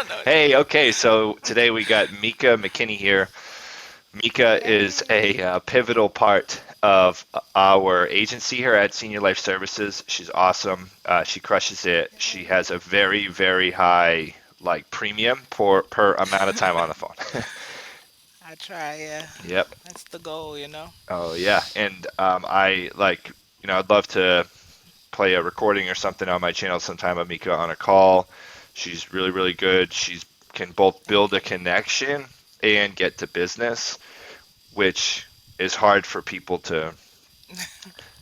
No, Hey, okay, so today we got Mika McKinney here. Mika is yay. a pivotal part of our agency here at Senior Life Services. She's awesome. She crushes it. She has a very, very high premium per amount of time on the phone. I try, yeah. Yep. That's the goal. Oh yeah. And I I'd love to play a recording or something on my channel sometime of Mika on a call. She's really, really good. She's can both build a Okay. connection and get to business, which is hard for people to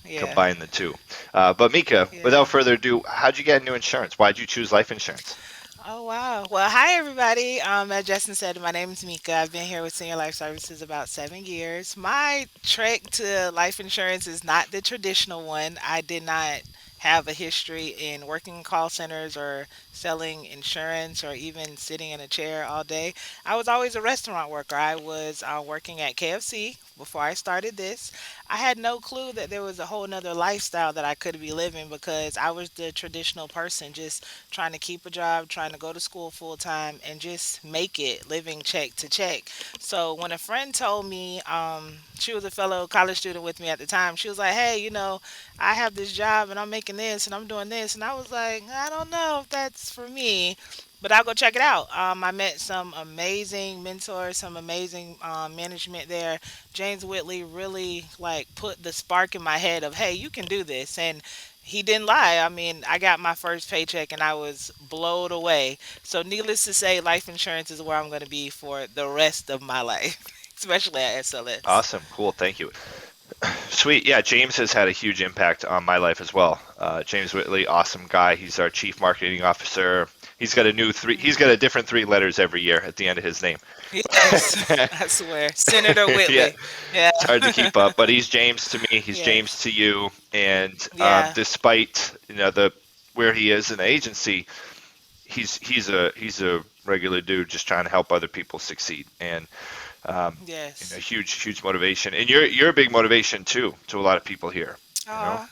Yeah. combine the two. But Mika, without Yeah. further ado, how'd you get into insurance? Why'd you choose life insurance? Oh wow. Well, hi everybody. As Justin said, my name is Mika. I've been here with Senior Life Services about 7 years. My trek to life insurance is not the traditional one. I did not have a history in working in call centers or selling insurance or even sitting in a chair all day. I was always a restaurant worker. I was working at KFC before I started this. I had no clue that there was a whole nother lifestyle that I could be living because I was the traditional person, just trying to keep a job, trying to go to school full time, and just make it living check to check. So when a friend told me, she was a fellow college student with me at the time, she was like, "Hey, I have this job and I'm making this and I'm doing this," and I was like, "I don't know if that's for me." But I'll go check it out. I met some amazing mentors, some amazing management there. James Whitley really put the spark in my head of, hey, you can do this, and he didn't lie. I mean, I got my first paycheck and I was blown away. So, needless to say, life insurance is where I'm going to be for the rest of my life, especially at SLS. Awesome, cool, thank you. Sweet. Yeah, James has had a huge impact on my life as well. James Whitley, awesome guy. He's our chief marketing officer. He's got a new three. He's got a different three letters every year at the end of his name. Yes, I swear. Senator Yeah, Whitley. Yeah. it's hard to keep up, but he's James to me. He's James Yes. to you. And Yeah. despite the where he is in the agency, he's a regular dude just trying to help other people succeed. And Yes. huge motivation. And you're a big motivation too to a lot of people here. You know. Aw.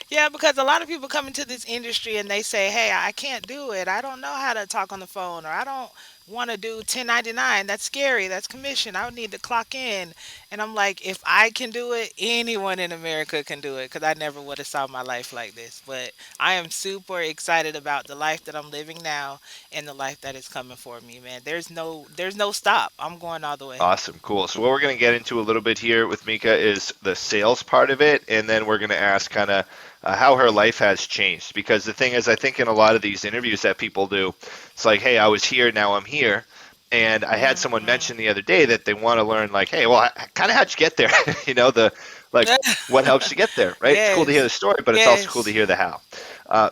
Yeah, because a lot of people come into this industry and they say, "Hey, I can't do it. I don't know how to talk on the phone, or I don't want to do 1099. That's scary. That's commission. I would need to clock in." And I'm like, if I can do it, anyone in America can do it because I never would have saw my life like this. But I am super excited about the life that I'm living now and the life that is coming for me, man. There's no stop. I'm going all the way. Awesome, cool. So what we're going to get into a little bit here with Mika is the sales part of it, and then we're going to ask kind of how her life has changed. Because the thing is, I think in a lot of these interviews that people do, it's like, hey, I was here, now I'm here. And I had someone Mm-hmm. mention the other day that they want to learn, like, hey, well, kind of how'd you get there? The like, what helps you get there, right? It's cool to hear Yes. the story, but it's also cool to Yes. hear the how.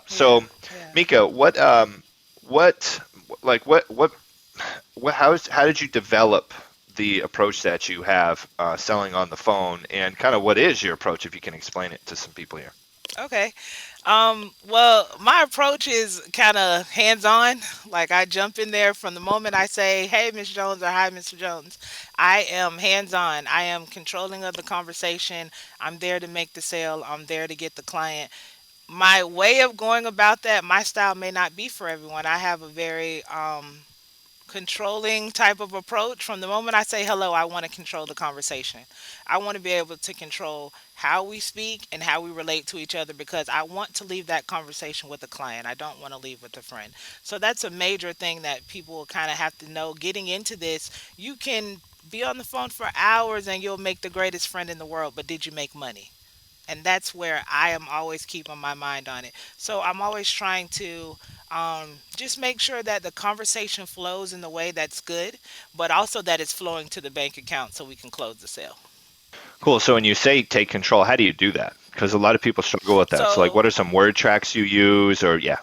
Yeah. So, Yeah. Mika, what, how did you develop the approach that you have selling on the phone, and kind of what is your approach if you can explain it to some people here? Okay. Well, my approach is kind of hands-on. Like I jump in there from the moment I say, "Hey, Miss Jones," or "Hi, Mr. Jones." I am hands-on. I am controlling of the conversation. I'm there to make the sale. I'm there to get the client. My way of going about that, my style may not be for everyone. I have a very controlling type of approach. From the moment I say hello, I want to control the conversation. I want to be able to control how we speak and how we relate to each other because I want to leave that conversation with a client. I don't want to leave with a friend. So that's a major thing that people kind of have to know. Getting into this, you can be on the phone for hours and you'll make the greatest friend in the world, but did you make money? And that's where I am always keeping my mind on it. So I'm always trying to just make sure that the conversation flows in the way that's good, but also that it's flowing to the bank account so we can close the sale. Cool. So when you say take control, how do you do that? Because a lot of people struggle with that. So like, So what are some word tracks you use, or yeah?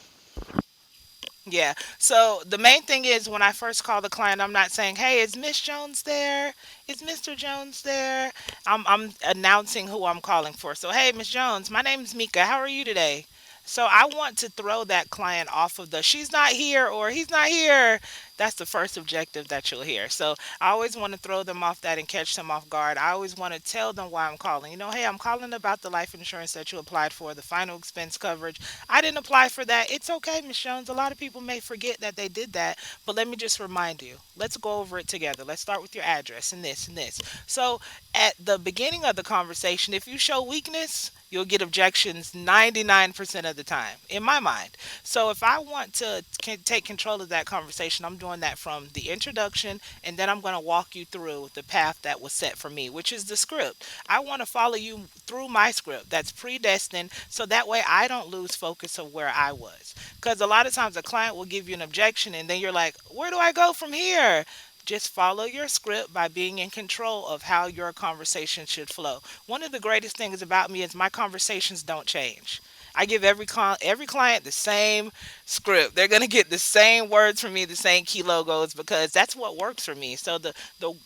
yeah. So the main thing is when I first call the client, I'm not saying, "Hey, is Miss Jones there? Is Mr. Jones there?" I'm announcing who I'm calling for. So, "Hey, Miss Jones, my name is Mika. How are you today?" So I want to throw that client off of the she's not here or he's not here. That's the first objective that you'll hear. So I always want to throw them off that and catch them off guard. I always want to tell them why I'm calling. Hey, I'm calling about the life insurance that you applied for, the final expense coverage. I didn't apply for that. It's okay, Miss Jones. A lot of people may forget that they did that, but let me just remind you. Let's go over it together. Let's start with your address and this and this. So at the beginning of the conversation, if you show weakness, you'll get objections 99% of the time, in my mind. So if I want to take control of that conversation, I'm doing that from the introduction, and then I'm going to walk you through the path that was set for me, which is the script. I want to follow you through my script that's predestined, so that way I don't lose focus of where I was. Because a lot of times a client will give you an objection, and then you're like, where do I go from here? Just follow your script by being in control of how your conversation should flow. One of the greatest things about me is my conversations don't change. I give every client the same script. They're gonna get the same words from me, the same key logos, because that's what works for me. So the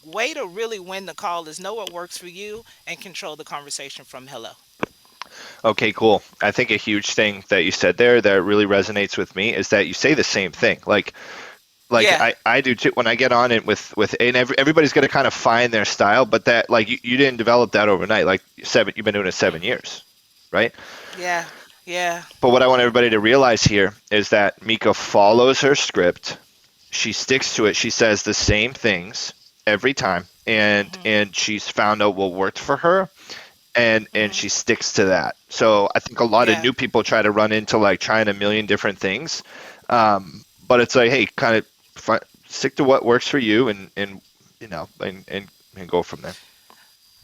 way to really win the call is know what works for you and control the conversation from hello. Okay, cool. I think a huge thing that you said there that really resonates with me is that you say the same thing. Like Yeah, I do too when I get on it with and everybody's going to kind of find their style, but that like you didn't develop that overnight. Like you've been doing it 7 years, right? yeah, yeah. But what I want everybody to realize here is that Mika follows her script. She sticks to it. She says the same things every time, Hmm. and she's found out what worked for her, and Hmm. she sticks to that. So I think a lot of Yeah. new people try to run into like trying a million different things, but it's like, hey, kind of stick to what works for you, and and go from there.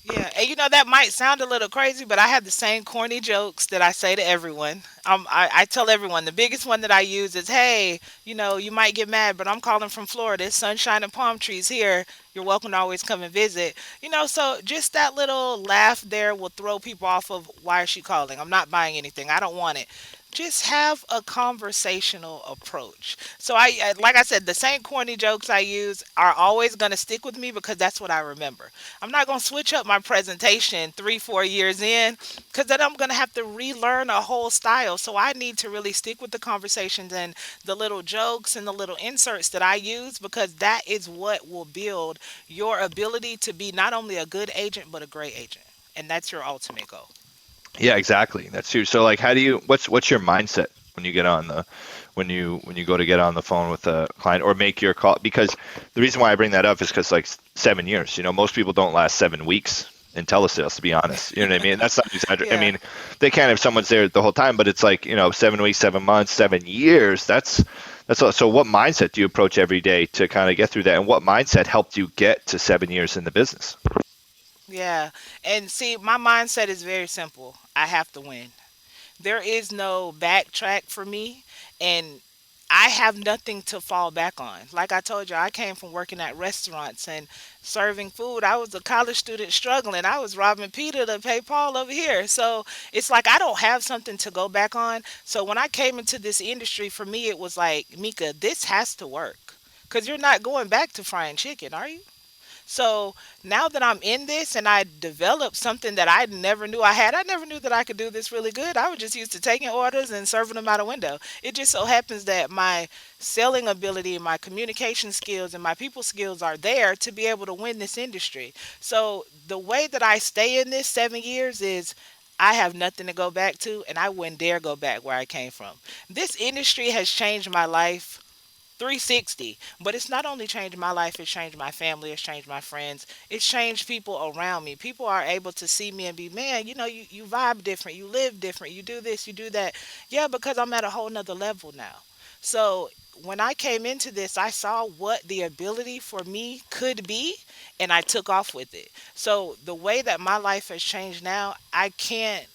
Yeah, and that might sound a little crazy, but I have the same corny jokes that I say to everyone. I tell everyone the biggest one that I use is, "Hey, you might get mad, but I'm calling from Florida. It's sunshine and palm trees here. You're welcome to always come and visit." So just that little laugh there will throw people off of why is she calling? I'm not buying anything. I don't want it. Just have a conversational approach. So like I said, the same corny jokes I use are always going to stick with me because that's what I remember. I'm not going to switch up my presentation 3, 4 years in because then I'm going to have to relearn a whole style. So I need to really stick with the conversations and the little jokes and the little inserts that I use because that is what will build your ability to be not only a good agent, but a great agent. And that's your ultimate goal. Yeah, exactly. That's true. So like, how do you? What's your mindset when you get on the when you go to get on the phone with a client or make your call? Because the reason why I bring that up is because like 7 years. Most people don't last 7 weeks in telesales. To be honest, you know what I mean. That's not exaggerate. I Yeah. mean, they can if someone's there the whole time, but it's like 7 weeks, 7 months, 7 years. That's all. So what mindset do you approach every day to kind of get through that, and what mindset helped you get to 7 years in the business? Yeah. And see, my mindset is very simple. I have to win. There is no backtrack for me. And I have nothing to fall back on. Like I told you, I came from working at restaurants and serving food. I was a college student struggling. I was robbing Peter to pay Paul over here. So it's like I don't have something to go back on. So when I came into this industry, for me, it was like, Mika, this has to work. Because you're not going back to frying chicken, are you? So now that I'm in this and I developed something that I never knew I had, I never knew that I could do this really good. I was just used to taking orders and serving them out a window. It just so happens that my selling ability and my communication skills and my people skills are there to be able to win this industry. So the way that I stay in this 7 years is I have nothing to go back to and I wouldn't dare go back where I came from. This industry has changed my life 360. But it's not only changed my life, it's changed my family, it's changed my friends, it's changed people around me. People are able to see me and be, man, you vibe different, you live different, you do this, you do that. Yeah, because I'm at a whole nother level now. So when I came into this, I saw what the ability for me could be, and I took off with it. So the way that my life has changed now, I can't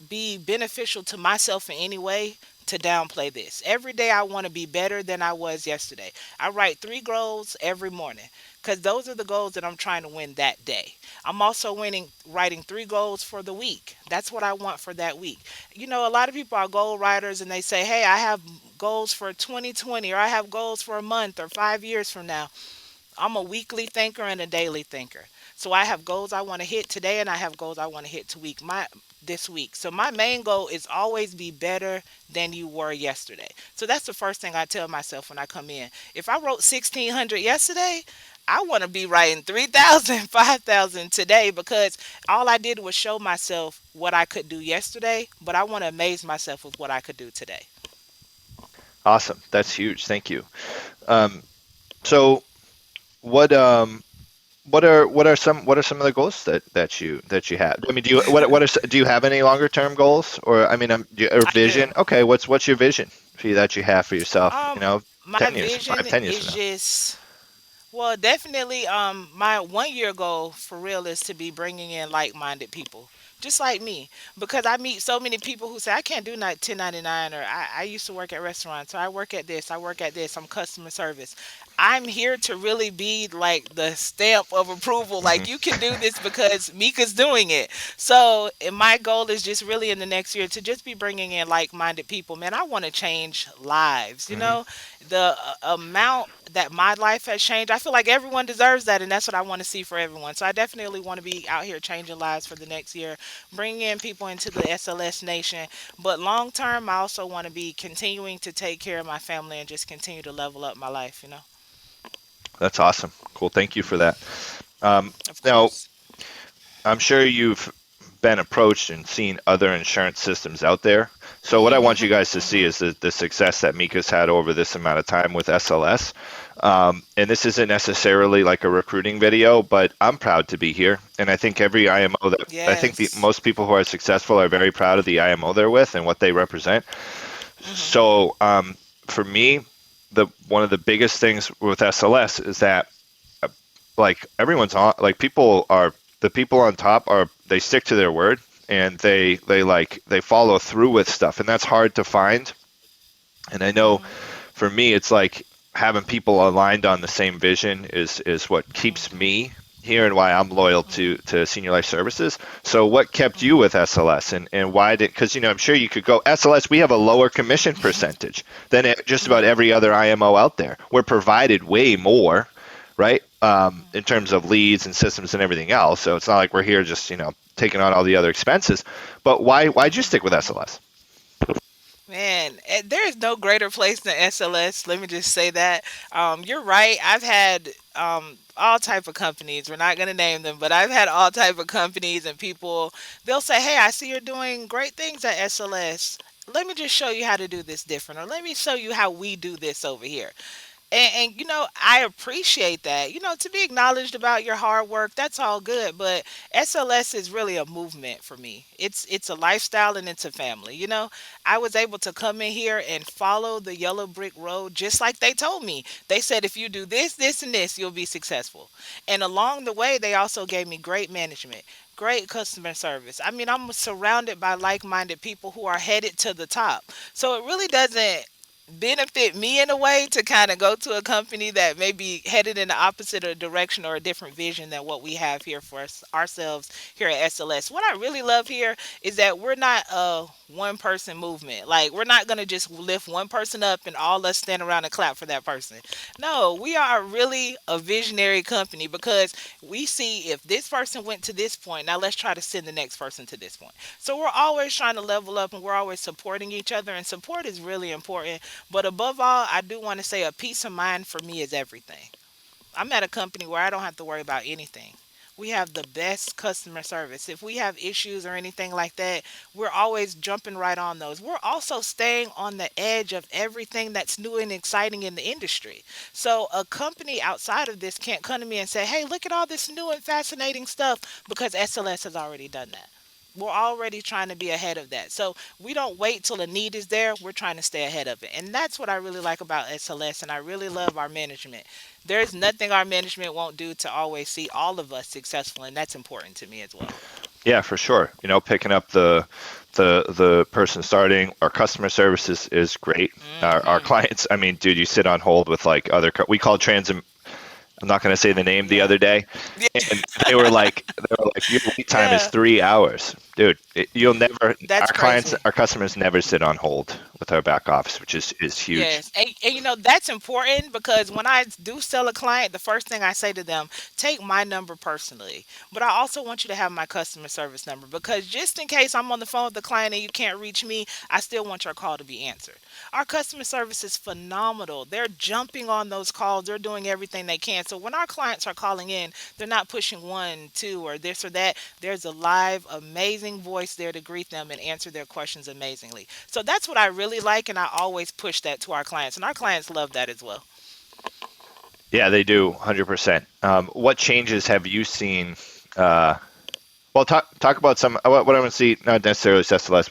be beneficial to myself in any way to downplay this. Every day I want to be better than I was yesterday. I write 3 goals every morning because those are the goals that I'm trying to win that day. I'm also writing 3 goals for the week. That's what I want for that week. A lot of people are goal writers and they say, hey, I have goals for 2020 or I have goals for a month or 5 years from now. I'm a weekly thinker and a daily thinker. So I have goals I want to hit today and I have goals I want to hit to week. this week. So my main goal is always be better than you were yesterday. So that's the first thing I tell myself when I come in. If I wrote 1600 yesterday, I want to be writing 3000, 5000 today, because all I did was show myself what I could do yesterday, but I want to amaze myself with what I could do today. Awesome. That's huge. Thank you. Um, so what what are some of the goals that you have? I mean, do you have any longer term goals, or I mean, or I do. vision? Okay, what's your vision that you have for yourself? Um, my 10 years, vision 5, 10 years from is now. just, well, definitely, my 1 year goal for real is to be bringing in like-minded people, just like me, because I meet so many people who say I can't do not 1099, or I used to work at restaurants, so I work at this, I work at this, I'm customer service. I'm here to really be like the stamp of approval, Hmm. like you can do this because Mika's doing it. So my goal is just really in the next year to just be bringing in like-minded people. Man, I want to change lives. Hmm. The amount that my life has changed, I feel like everyone deserves that, and that's what I want to see for everyone. So I definitely want to be out here changing lives for the next year, bringing in people into the SLS nation. But long term, I also want to be continuing to take care of my family and just continue to level up my life. That's awesome. Cool. Thank you for that. Of Now, course. I'm sure you've been approached and seen other insurance systems out there. So what I want you Mhm. guys to see is the success that Mika's had over this amount of time with SLS. And this isn't necessarily like a recruiting video, but I'm proud to be here. And I think every IMO that I think the Yes. most people who are successful are very proud of the IMO they're with and what they represent. Mhm. So for me, the one of the biggest things with SLS is that like everyone's on like people are the people on top are they stick to their word and they follow through with stuff, and that's hard to find. And I know Mhm. for me it's like having people aligned on the same vision is what Mhm. keeps me here and why I'm loyal Mhm. to Senior Life Services. So what kept you Mhm. with SLS, and why did, because I'm sure you could go SLS, we have a lower commission percentage than just about Mhm. every other IMO out there. We're provided way more, right? In terms of leads and systems and everything else. So it's not like we're here just, taking on all the other expenses. But why'd you Mhm. stick with SLS? Man, there is no greater place than SLS. Let me just say that. You're right. I've had all type of companies. We're not going to name them, but I've had all type of companies and people. They'll say, "Hey, I see you're doing great things at SLS. Let me just show you how to do this different, or let me show you how we do this over here." And I appreciate that. To be acknowledged about your hard work, that's all good. But SLS is really a movement for me. It's a lifestyle and it's a family. I was able to come in here and follow the yellow brick road just like they told me. They said if you do this, this, and this, you'll be successful. And along the way, they also gave me great management. Great customer service. I mean, I'm surrounded by like minded people who are headed to the top. So it really doesn't benefit me in a way to kind of go to a company that may be headed in the opposite or direction or a different vision than what we have here for ourselves here at SLS. What I really love here is that we're not a one person movement. Like, we're not going to just lift one person up and all us stand around and clap for that person. No, we are really a visionary company because we see if this person went to this point, now let's try to send the next person to this point. So we're always trying to level up and we're always supporting each other, and support is really important. But above all, I do want to say a peace of mind for me is everything. I'm at a company where I don't have to worry about anything. We have the best customer service. If we have issues or anything like that, we're always jumping right on those. We're also staying on the edge of everything that's new and exciting in the industry. So a company outside of this can't come to me and say, "Hey, look at all this new and fascinating stuff," because SLS has already done that. We're already trying to be ahead of that. So we don't wait till the need is there. We're trying to stay ahead of it. And that's what I really like about SLS. And I really love our management. There's nothing our management won't do to always see all of us successful. And that's important to me as well. Yeah, for sure. Picking up the person starting our customer service is great. Our Hmm. clients, I mean, dude, you sit on hold with like we call transit. I'm not going to say the name, the Yeah. other day, and they were like, your wait time is Yeah. 3 hours, dude. You'll never, That's crazy. our customers never sit on hold with our back office, which is huge. Yes. And that's important because when I do sell a client, the first thing I say to them, take my number personally. But I also want you to have my customer service number because just in case I'm on the phone with the client and you can't reach me, I still want your call to be answered. Our customer service is phenomenal. They're jumping on those calls, they're doing everything they can. So when our clients are calling in, they're not pushing one, two, or this or that. There's a live, amazing voice there to greet them and answer their questions amazingly. So that's what I really like, and I always push that to our clients, and our clients love that as well. Yeah, they do, 100%. What changes have you seen? Uh, well, talk about some. What I want to see, not necessarily SLS.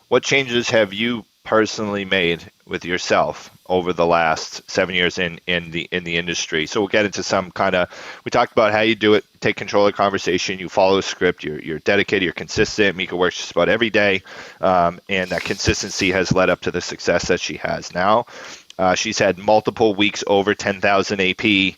What changes have you personally made with yourself over the last 7 years in the industry? So we'll get into some kind of. We talked about how you do it, take control of the conversation, you follow a script, you're dedicated, you're consistent. Mika works just about every day, and that consistency has led up to the success that she has now. She's had multiple weeks over 10,000 AP.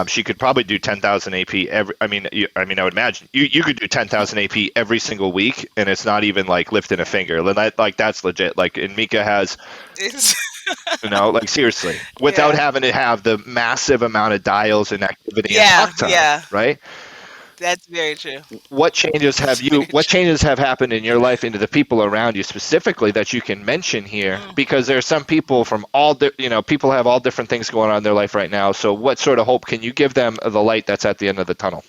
She could probably do 10,000 AP every. I would imagine you could do 10,000 AP every single week, and it's not even like lifting a finger. Like that's legit. Like, and Mika has, It's, like seriously, without yeah, having to have the massive amount of dials and activity and yeah, talk time, yeah. right? That's very true. Have That's very what true. changes have happened in your life into the people around you specifically that you can mention here? Mm. Because there are some people from people have all different things going on in their life right now. So what sort of hope can you give them of the light that's at the end of the tunnel?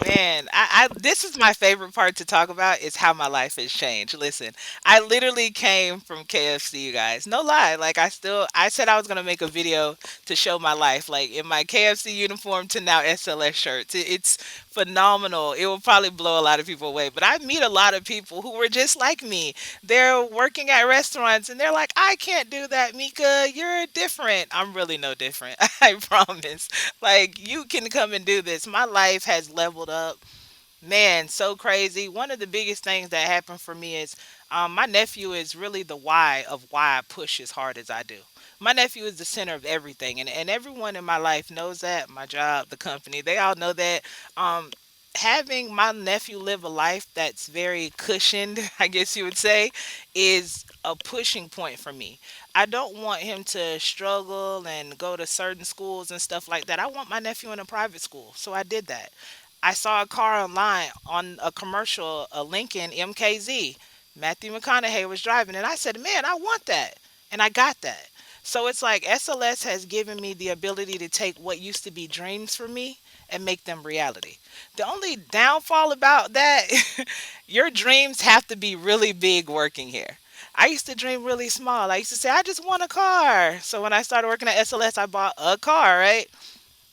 Man, this is my favorite part to talk about is how my life has changed. Listen, I literally came from KFC, you guys. No lie. Like I said I was gonna make a video to show my life, like in my KFC uniform to now SLS shirts. It's phenomenal. It will probably blow a lot of people away. But I meet a lot of people who were just like me. They're working at restaurants and they're like, I can't do that, Mika. You're different. I'm really no different. I promise. Like you can come and do this. My life has leveled up. Man, so crazy. One of the biggest things that happened for me is my nephew is really the why of why I push as hard as I do. My nephew is the center of everything, and everyone in my life knows that. My job, the company, they all know that. Um, Having my nephew live a life that's very cushioned, I guess you would say, is a pushing point for me. I don't want him to struggle and go to certain schools and stuff like that. I want my nephew in a private school. So I did that. I saw a car online on a commercial, a Lincoln MKZ. Matthew McConaughey was driving, and I said, "Man, I want that." And I got that. So it's like SLS has given me the ability to take what used to be dreams for me and make them reality. The only downfall about that, your dreams have to be really big working here. I used to dream really small. I used to say, I just want a car. So when I started working at SLS, I bought a car, right?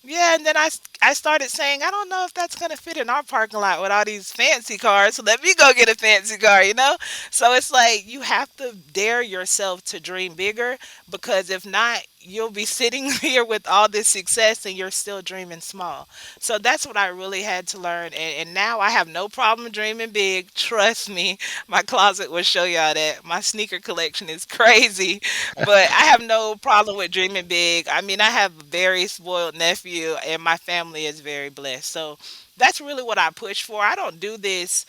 Yeah, and then I started saying, I don't know if that's going to fit in our parking lot with all these fancy cars. So let me go get a fancy car, you know? So it's like you have to dare yourself to dream bigger because if not, you'll be sitting here with all this success and you're still dreaming small. So that's what I really had to learn. And now I have no problem dreaming big. Trust me, my closet will show y'all that. My sneaker collection is crazy. But I have no problem with dreaming big. I mean, I have a very spoiled nephew, and my family is very blessed. So that's really what I push for. I don't do this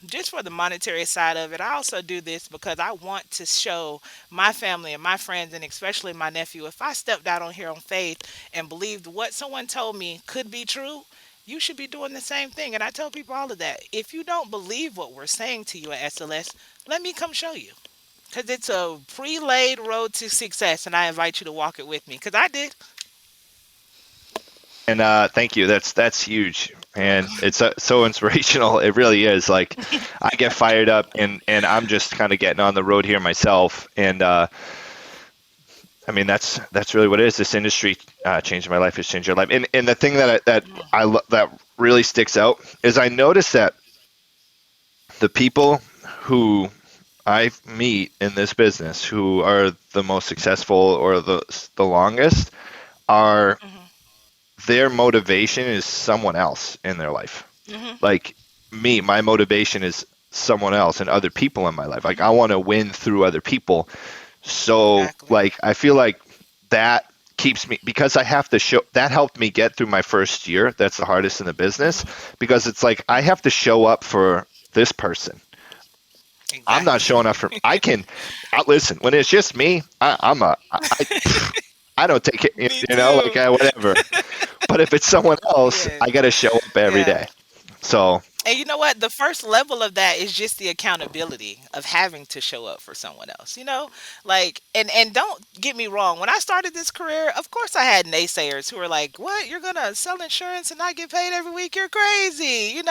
just for the monetary side of it. I also do this because I want to show my family and my friends, and especially my nephew, if I stepped out on here on faith and believed what someone told me could be true, you should be doing the same thing. And I tell people all of that. If you don't believe what we're saying to you at SLS, let me come show you. Because it's a pre-laid road to success, and I invite you to walk it with me. Because I did. And thank you. That's huge, and it's so inspirational. It really is. Like, I get fired up, and I'm just kind of getting on the road here myself. And I mean, that's really what it is. This industry changed my life. Has changed your life. And the thing that really sticks out is I noticed that the people who I meet in this business who are the most successful or the longest are Hmm. their motivation is someone else in their life. Hmm. Like me, my motivation is someone else and other people in my life. Like, I Hmm. want to win through other people. So Exactly. like I feel like that keeps me, because I have to show that helped me get through my first year. That's the hardest in the business, Hmm. because it's like I have to show up for this person. I'm not Exactly. showing up for. I can. Listen, when it's just me, I'm a. I don't take it. Me You know, like too. whatever. But if it's someone else, Yeah. I got to show up every Yeah. day. So And you know what? The first level of that is just the accountability of having to show up for someone else. Like, and don't get me wrong. When I started this career, of course I had naysayers who were like, "What? You're gonna sell insurance and not get paid every week? You're crazy."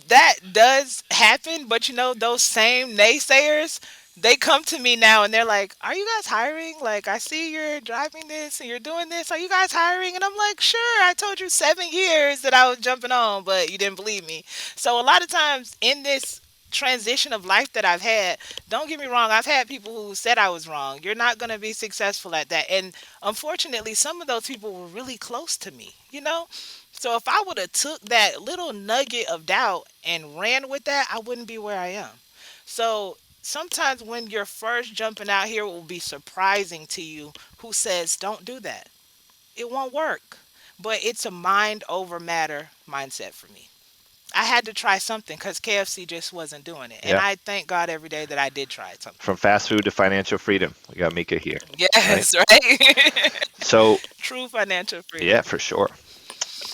That does happen, but those same naysayers, they come to me now and they're like, "Are you guys hiring? Like, I see you're driving this and you're doing this. Are you guys hiring?" And I'm like, "Sure, I told you 7 years that I was jumping on, but you didn't believe me." So a lot of times in this transition of life that I've had, don't get me wrong, I've had people who said I was wrong. You're not going to be successful at that. And unfortunately, some of those people were really close to me. So if I would have took that little nugget of doubt and ran with that, I wouldn't be where I am. So sometimes when you're first jumping out here, it will be surprising to you who says don't do that. It won't work. But it's a mind over matter mindset for me. I had to try something because KFC just wasn't doing it. And yeah, I thank God every day that I did try something. from fast food to financial freedom, we got Mika here, right? Yes, right? So True financial yeah, freedom. for sure.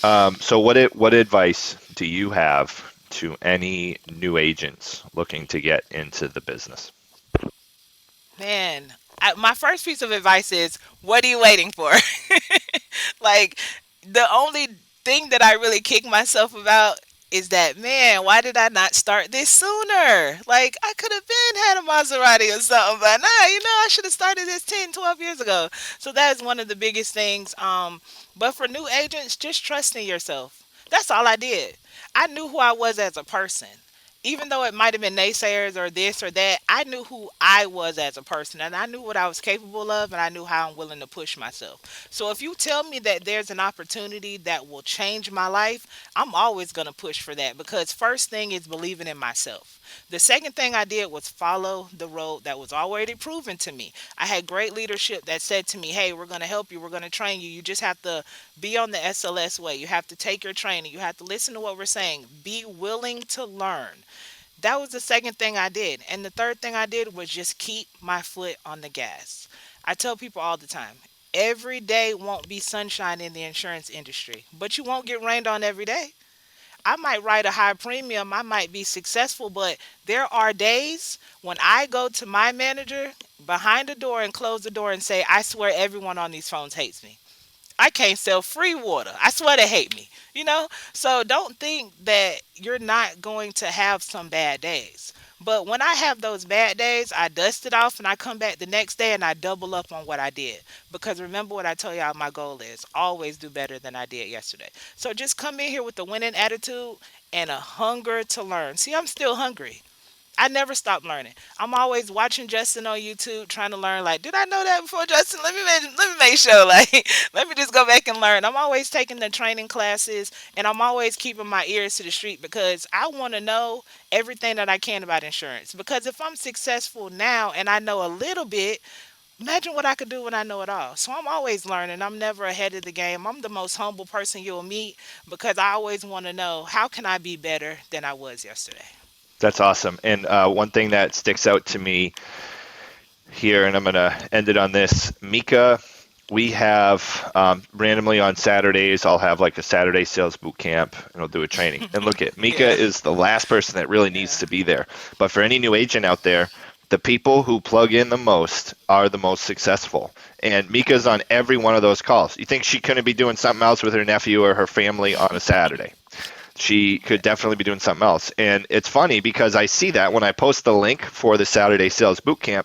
So what advice do you have to any new agents looking to get into the business? Man, my first piece of advice is what are you waiting for? Like, the only thing that I really kick myself about is that, man, why did I not start this sooner? Like, I could have been had a Maserati or something, but nah, I should have started this 10, 12 years ago. So that is one of the biggest things. But for new agents, just trust in yourself. That's all I did. I knew who I was as a person. Even though it might have been naysayers or this or that, I knew who I was as a person and I knew what I was capable of and I knew how I'm willing to push myself. So if you tell me that there's an opportunity that will change my life, I'm always going to push for that because first thing is believing in myself. The second thing I did was follow the road that was already proven to me. I had great leadership that said to me, "Hey, we're going to help you. We're going to train you. You just have to be on the SLS way. You have to take your training. You have to listen to what we're saying. Be willing to learn." That was the second thing I did. And the third thing I did was just keep my foot on the gas. I tell people all the time, every day won't be sunshine in the insurance industry, but you won't get rained on every day. I might write a high premium, I might be successful, but there are days when I go to my manager behind the door and close the door and say, "I swear everyone on these phones hates me. I can't sell free water. I swear they hate me. So don't think that you're not going to have some bad days. But when I have those bad days, I dust it off and I come back the next day and I double up on what I did. Because remember what I told y'all my goal is always do better than I did yesterday. So just come in here with a winning attitude and a hunger to learn. See, I'm still hungry. I never stop learning. I'm always watching Justin on YouTube, trying to learn. Like, did I know that before, Justin? Let me make sure. Like, let me just go back and learn. I'm always taking the training classes, and I'm always keeping my ears to the street because I want to know everything that I can about insurance. Because if I'm successful now and I know a little bit, imagine what I could do when I know it all. So I'm always learning. I'm never ahead of the game. I'm the most humble person you'll meet because I always want to know how can I be better than I was yesterday. That's awesome. And one thing that sticks out to me here, and I'm going to end it on this. Mika, we have randomly on Saturdays, I'll have like a Saturday sales boot camp and I'll do a training. And look at Mika Yeah. is the last person that really needs Yeah. to be there. But for any new agent out there, the people who plug in the most are the most successful. And Mika's on every one of those calls. You think she couldn't be doing something else with her nephew or her family on a Saturday? She could definitely be doing something else. And it's funny because I see that when I post the link for the Saturday Sales Bootcamp,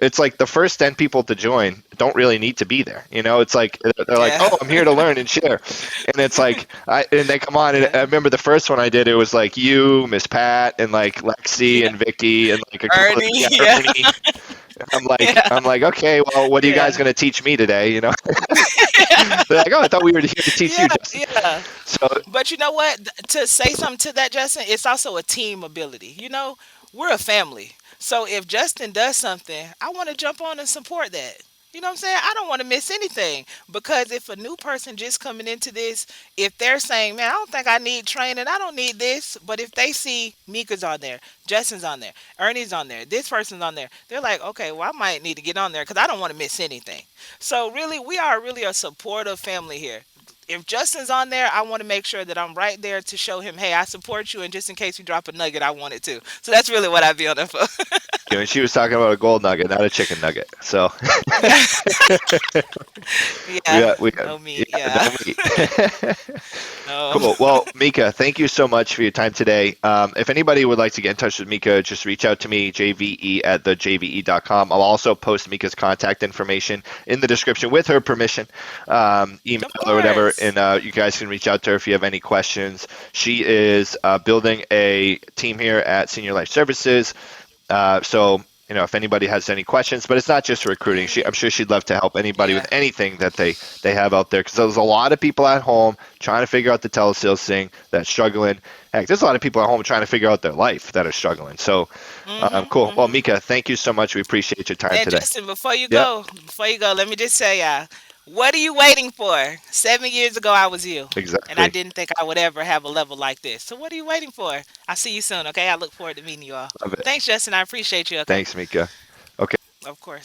it's like the first 10 people to join don't really need to be there. It's like they're like, Yeah. "Oh, I'm here to learn and share." And it's like and they come on, and Yeah. I remember the first one I did, it was like you, Miss Pat, and like Lexi Yeah. and Vicky and like a couple of, Ernie. yeah, Yeah. Ernie. I'm like Yeah. I'm like, "Okay, well, what are you guys Yeah. going to teach me today?" They're like, "Oh, I thought we were here to teach Yeah. you, Justin." Yeah. So But you know what? To say something to that, Justin, it's also a team ability. We're a family. So if Justin does something, I want to jump on and support that. You know what I'm saying? I don't want to miss anything because if a new person just coming into this, if they're saying, "Man, I don't think I need training. I don't need this," but if they see Mika's on there, Justin's on there, Ernie's on there, this person's on there, they're like, "Okay, well, I might need to get on there because I don't want to miss anything." So really, we are really a supportive family here. If Justin's on there, I want to make sure that I'm right there to show him, "Hey, I support you," and just in case you drop a nugget, I want it too. So that's really what I be on there for. And she was talking about a gold nugget, not a chicken nugget. So Yeah, we got no yeah, meat. Yeah, no meat. no. Cool. Well, Mika, thank you so much for your time today. If anybody would like to get in touch with Mika, just reach out to me, jve@thejve.com. I'll also post Mika's contact information in the description with her permission, email Of or whatever, course. and you guys can reach out to her if you have any questions. She is building a team here at Senior Life Services. So, if anybody has any questions, but it's not just recruiting. I'm sure she'd love to help anybody Yeah. with anything that they have out there because there's a lot of people at home trying to figure out the telesales thing that's struggling. Heck, there's a lot of people at home trying to figure out their life that are struggling. So, cool. Well, Mhm. Mika, thank you so much. We appreciate your time And today. Justin, Yep, before you go, let me just say, what are you waiting for? 7 years ago, I was you, and I exactly. didn't think I would ever have a level like this. So what are you waiting for? I'll see you soon. Okay, I look forward to meeting you all. Love it. Thanks, Justin. I appreciate you. Okay, Thanks, Mika. Okay. of course.